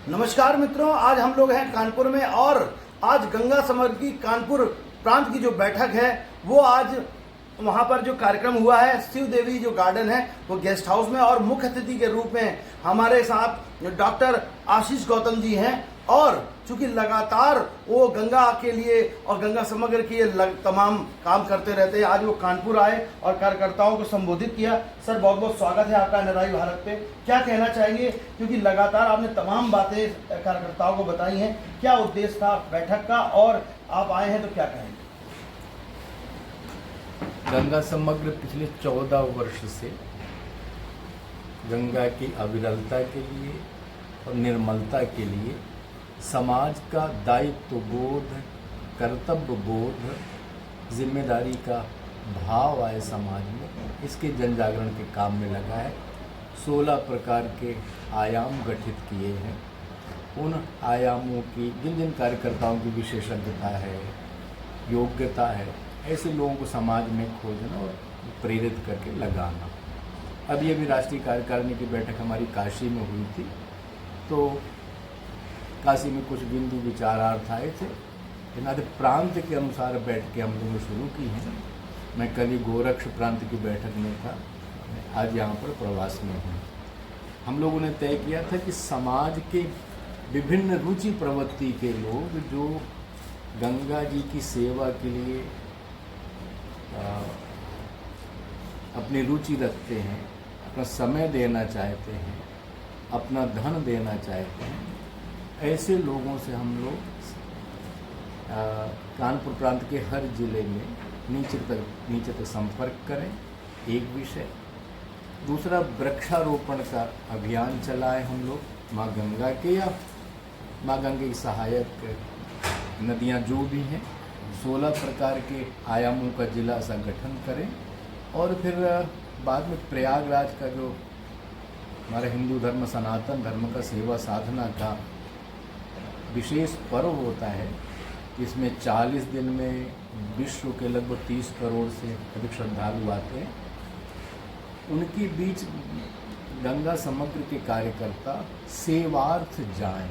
नमस्कार मित्रों, आज हम लोग हैं कानपुर में और आज गंगा समग्र की कानपुर प्रांत की जो बैठक है वो आज वहाँ पर जो कार्यक्रम हुआ है शिव देवी जो गार्डन है वो गेस्ट हाउस में, और मुख्य अतिथि के रूप में हमारे साथ डॉक्टर आशीष गौतम जी हैं। और चूंकि लगातार वो गंगा के लिए और गंगा समग्र के लिए तमाम काम करते रहते हैं, आज वो कानपुर आए और कार्यकर्ताओं को संबोधित किया। सर, बहुत बहुत स्वागत है आपका एनआरआई भारत पे। क्या कहना चाहेंगे, क्योंकि लगातार आपने तमाम बातें कार्यकर्ताओं को बताई हैं, क्या उद्देश्य था बैठक का और आप आए हैं तो क्या कहेंगे? गंगा समग्र पिछले 14 वर्ष से गंगा की अविरलता के लिए और निर्मलता के लिए समाज का दायित्व बोध, कर्तव्य बोध, जिम्मेदारी का भाव आए समाज में, इसके जन जागरण के काम में लगा है। 16 प्रकार के आयाम गठित किए हैं। उन आयामों की जिन जिन कार्यकर्ताओं की विशेषज्ञता है, योग्यता है, ऐसे लोगों को समाज में खोजना और प्रेरित करके लगाना। अब ये भी राष्ट्रीय कार्यकारिणी की बैठक हमारी काशी में हुई थी, तो काशी में कुछ बिंदु विचारार्थ आए थे। इन्होंने प्रांत के अनुसार बैठ के हम लोगों ने शुरू की हैं। मैं कल ही गोरक्ष प्रांत की बैठक में था, आज यहाँ पर प्रवास में हूँ। हम लोगों ने तय किया था कि समाज के विभिन्न रुचि प्रवृत्ति के लोग जो गंगा जी की सेवा के लिए अपनी रुचि रखते हैं, अपना समय देना चाहते हैं, अपना धन देना चाहते हैं, ऐसे लोगों से हम लोग कानपुर प्रांत के हर जिले में नीचे तक संपर्क करें, एक विषय। दूसरा, वृक्षारोपण का अभियान चलाएं हम लोग माँ गंगा के या माँ गंगा की सहायक नदियाँ जो भी हैं। 16 प्रकार के आयामों का जिला संगठन करें और फिर बाद में प्रयागराज का जो हमारा हिंदू धर्म सनातन धर्म का सेवा साधना का विशेष पर्व होता है, इसमें 40 दिन में विश्व के लगभग 30 करोड़ से अधिक श्रद्धालु आते हैं। उनके बीच गंगा समग्र के कार्यकर्ता सेवार्थ जाएं,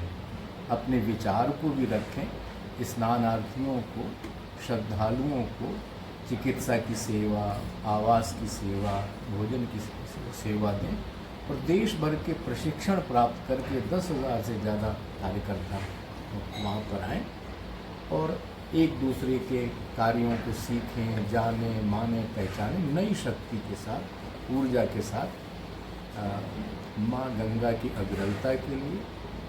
अपने विचार को भी रखें, स्नानार्थियों को, श्रद्धालुओं को चिकित्सा की सेवा, आवास की सेवा, भोजन की सेवा दें और देश भर के प्रशिक्षण प्राप्त करके 10,000 से ज़्यादा कार्यकर्ता वहाँ पर आएँ और एक दूसरे के कार्यों को सीखें, जानें, मानें, पहचानें, नई शक्ति के साथ, ऊर्जा के साथ माँ गंगा की अविरलता के लिए,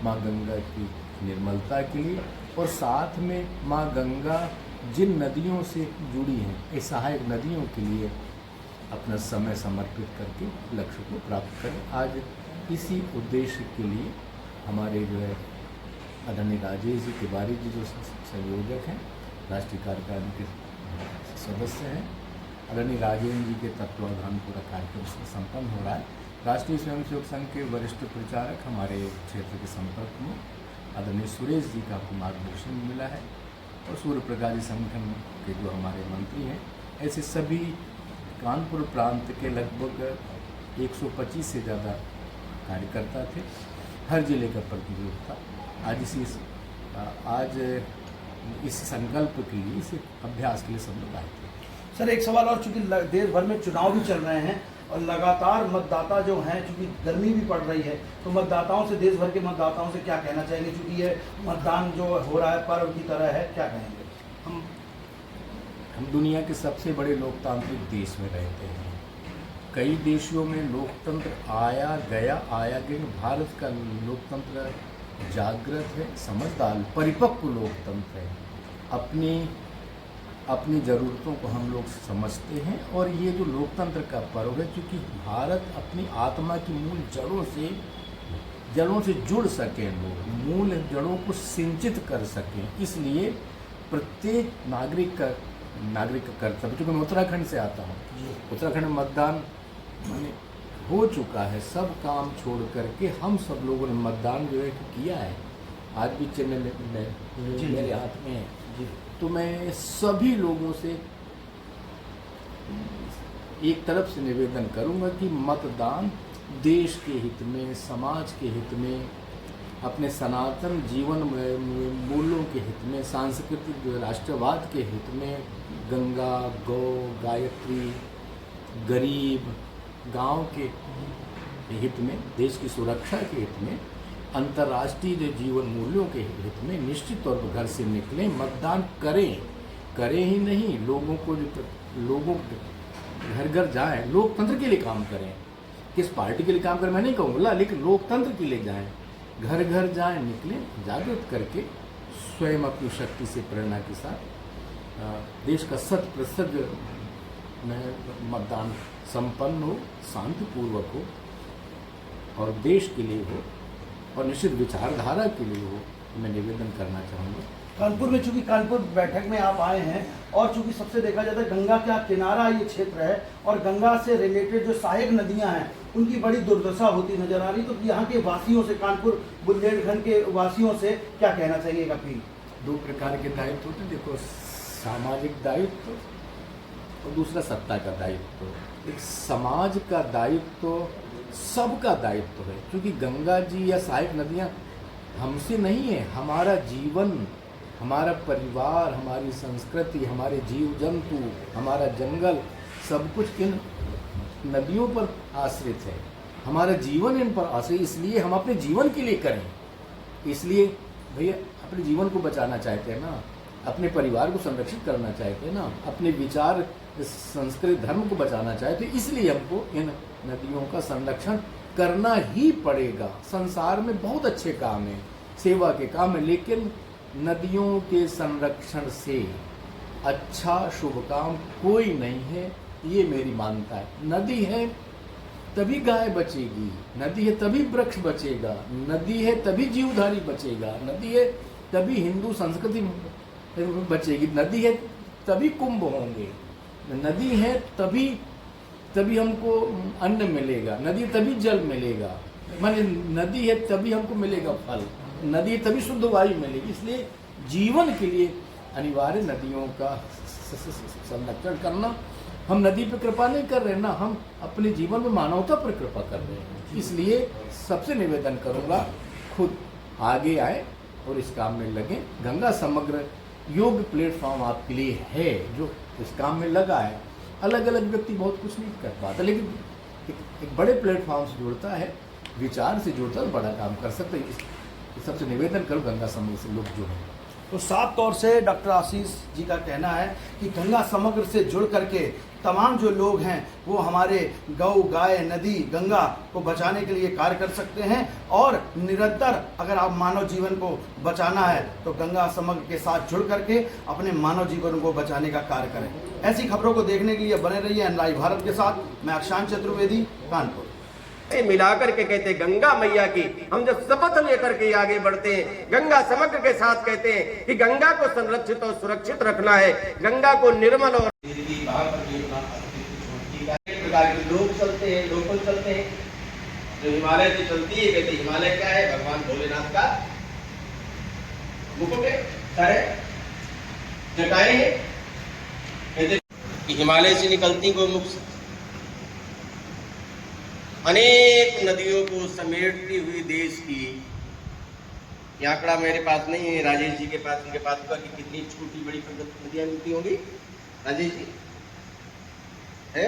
माँ गंगा की निर्मलता के लिए और साथ में माँ गंगा जिन नदियों से जुड़ी हैं, इस सहायक नदियों के लिए अपना समय समर्पित करके लक्ष्य को प्राप्त करें। आज इसी उद्देश्य के लिए हमारे जो है आदरणीय राजेश जी तिवारी जी जो संयोजक हैं, राष्ट्रीय कार्यकारिणी के सदस्य हैं, आदरणीय राजेंद्र जी के तत्वावधान पूरा कार्यक्रम संपन्न हो रहा है। राष्ट्रीय स्वयंसेवक संघ के वरिष्ठ प्रचारक हमारे क्षेत्र के संपर्क में आदरणीय सुरेश जी का आपको मार्गदर्शन मिला है और सूर्य प्रकाश जी संगठन के जो हमारे मंत्री हैं, ऐसे सभी कानपुर प्रांत के लगभग 125 से ज़्यादा कार्यकर्ता थे। हर जिले का प्रतिनिधि था। आज इस संकल्प के लिए, इस अभ्यास के लिए सब लोग आए थे। सर, एक सवाल और, चूंकि देश भर में चुनाव भी चल रहे हैं और लगातार मतदाता जो हैं, चूंकि गर्मी भी पड़ रही है, तो मतदाताओं से, देश भर के मतदाताओं से क्या कहना चाहेंगे, चूंकि ये मतदान जो हो रहा है पर्व की तरह है, क्या कहेंगे? हम दुनिया के सबसे बड़े लोकतांत्रिक देश में रहते हैं। कई देशों में लोकतंत्र आया गया। भारत का लोकतंत्र जागृत है, समझदार, परिपक्व लोकतंत्र है। अपनी ज़रूरतों को हम लोग समझते हैं और ये जो लोकतंत्र का पर्व है, क्योंकि भारत अपनी आत्मा की मूल जड़ों से जुड़ सके, लोग मूल जड़ों को सिंचित कर सकें, इसलिए प्रत्येक नागरिक का कर्तव्य। क्योंकि मैं उत्तराखंड से आता हूँ, उत्तराखंड में मतदान हो चुका है। सब काम छोड़ करके हम सब लोगों ने मतदान जो है किया है। आज भी चिन्ह मेरे हाथ में है। तो मैं सभी लोगों से एक तरफ से निवेदन करूंगा कि मतदान देश के हित में, समाज के हित में, अपने सनातन जीवन मूल्यों के हित में, सांस्कृतिक राष्ट्रवाद के हित में, गंगा, गौ, गायत्री, गरीब, गांव के हित में, देश की सुरक्षा के हित में, अंतर्राष्ट्रीय जीवन मूल्यों के हित में निश्चित तौर पर घर से निकलें, मतदान करें ही नहीं, लोगों घर घर जाएं, लोकतंत्र के लिए काम करें। किस पार्टी के लिए काम करें मैं नहीं कहूँगा, लेकिन लोकतंत्र के लिए जाएं, घर घर जाएं, निकलें, जागृत करके स्वयं अपनी शक्ति से, प्रेरणा के साथ देश का 100% में मतदान संपन्न हो, शांतिपूर्वक हो और देश के लिए हो और निश्चित विचारधारा के लिए हो, मैं निवेदन करना चाहूँगा। कानपुर में चूंकि कानपुर बैठक में आप आए हैं और चूंकि सबसे देखा जाता है गंगा का किनारा ये क्षेत्र है और गंगा से रिलेटेड जो सहायक नदियां हैं उनकी बड़ी दुर्दशा होती नजर आ रही, तो यहाँ के वासियों से, कानपुर बुंदेलखंड के वासियों से क्या कहना चाहिए अपील? 2 प्रकार के दायित्व होते हैं, देखो, सामाजिक दायित्व और दूसरा सत्ता का दायित्व। एक समाज का दायित्व सबका दायित्व है, क्योंकि गंगा जी या सहायक नदियाँ हमसे नहीं है, हमारा जीवन, हमारा परिवार, हमारी संस्कृति, हमारे जीव जंतु, हमारा जंगल, सब कुछ इन नदियों पर आश्रित है, हमारा जीवन इन पर आश्रित। इसलिए हम अपने जीवन के लिए करें, इसलिए भैया अपने जीवन को बचाना चाहते हैं ना, अपने परिवार को संरक्षित करना चाहते हैं ना, अपने विचार, संस्कृति, धर्म को बचाना चाहते हैं, इसलिए हमको इन नदियों का संरक्षण करना ही पड़ेगा। संसार में बहुत अच्छे काम हैं, सेवा के काम है, लेकिन नदियों के संरक्षण से अच्छा शुभ काम कोई नहीं है, ये मेरी मान्यता है। नदी है तभी गाय बचेगी, नदी है तभी वृक्ष बचेगा, नदी है तभी जीवधारी बचेगा, नदी है तभी हिंदू संस्कृति बचेगी, नदी है तभी कुंभ होंगे, नदी है तभी हमको अन्न मिलेगा, नदी तभी जल मिलेगा, माने नदी है तभी हमको मिलेगा फल, नदी तभी शुद्ध वायु मिलेगी। इसलिए जीवन के लिए अनिवार्य नदियों का संरक्षण करना। हम नदी पर कृपा नहीं कर रहे ना, हम अपने जीवन में मानवता पर कृपा कर रहे हैं। इसलिए सबसे निवेदन करूंगा, खुद आगे आए और इस काम में लगे। गंगा समग्र योग प्लेटफॉर्म आपके लिए है, जो इस काम में लगा है। अलग अलग व्यक्ति बहुत कुछ नहीं कर पाता, लेकिन एक बड़े प्लेटफॉर्म से जुड़ता है, विचार से जुड़ता है, बड़ा काम कर सकते हैं। सबसे निवेदन करो गंगा समग्र से लोग जुड़ें। तो साफ तौर से डॉक्टर आशीष जी का कहना है कि गंगा समग्र से जुड़ करके तमाम जो लोग हैं वो हमारे गौ, गाय, नदी, गंगा को बचाने के लिए कार्य कर सकते हैं और निरंतर अगर आप मानव जीवन को बचाना है तो गंगा समग्र के साथ जुड़ करके अपने मानव जीवन को बचाने का कार्य करें। ऐसी खबरों को देखने के लिए बने रहिए एनलाइव भारत के साथ। मैं अक्षांश चतुर्वेदी, कानपुर। मिलाकर के कहते गंगा मैया की हम जब शपथ लेकर के आगे बढ़ते हैं, गंगा समग्र के साथ कहते हैं कि गंगा को संरक्षित और सुरक्षित रखना है, गंगा को निर्मल और प्रकार के लोग चलते हैं, लोकल चलते हैं। जो हिमालय से चलती है, कहते हिमालय क्या है? भगवान भोलेनाथ का मुकुट है, सारे जटाएं हैं। कहते कि हिमालय से निकलती गोमुख अनेक नदियों को समेटती हुई देश की, ये आंकड़ा मेरे पास नहीं है, राजेश जी के पास, उनके पास होगा कि कितनी छोटी बड़ी नदियां मिलती होंगी। राजेश जी है?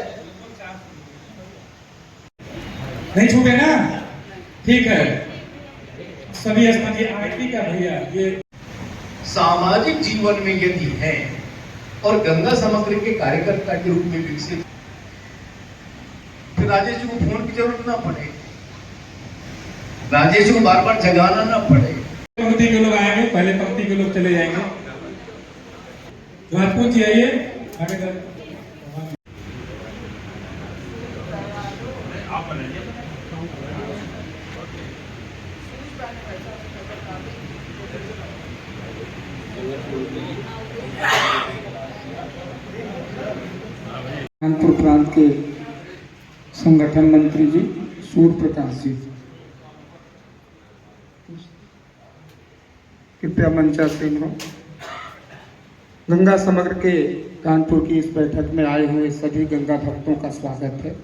नहीं छूटे ना? ठीक है, सभी स्थानीय आरती का भैया ये सामाजिक जीवन में यदि है और गंगा समग्र के कार्यकर्ता के रूप में विकसित, फिर राजेश जी को फोन की जरूरत ना पड़े, राजेश जी को बार बार जगाना ना पड़े। पंक्ति के लोग आएंगे, पहले पंक्ति के लोग चले जाएंगे। राजपूत जी आइए आगे। कानपुर प्रांत के संगठन मंत्री जी सूर्य प्रकाश जी, कृपया मंचासीन हो। गंगा समग्र के कानपुर की इस बैठक में आए हुए सभी गंगा भक्तों का स्वागत है।